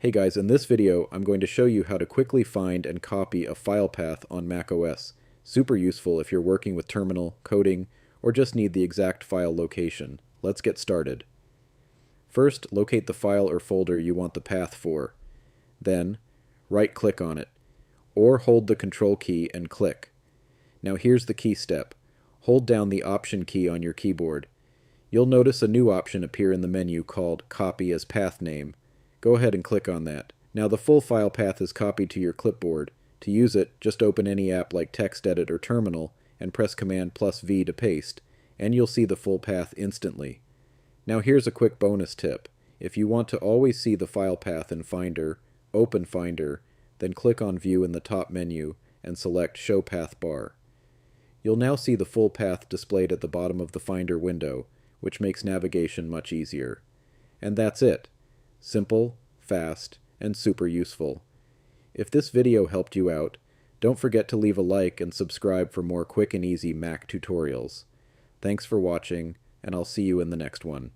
Hey guys, in this video I'm going to show you how to quickly find and copy a file path on macOS. Super useful if you're working with terminal, coding, or just need the exact file location. Let's get started. First, locate the file or folder you want the path for. Then, right-click on it, or hold the Control key and click. Now here's the key step. Hold down the Option key on your keyboard. You'll notice a new option appear in the menu called Copy as Path Name. Go ahead and click on that. Now the full file path is copied to your clipboard. To use it, just open any app like TextEdit or Terminal and press Command+V to paste, and you'll see the full path instantly. Now here's a quick bonus tip. If you want to always see the file path in Finder, open Finder, then click on View in the top menu and select Show Path Bar. You'll now see the full path displayed at the bottom of the Finder window, which makes navigation much easier. And that's it. Simple, fast, and super useful. If this video helped you out, don't forget to leave a like and subscribe for more quick and easy Mac tutorials. Thanks for watching, and I'll see you in the next one.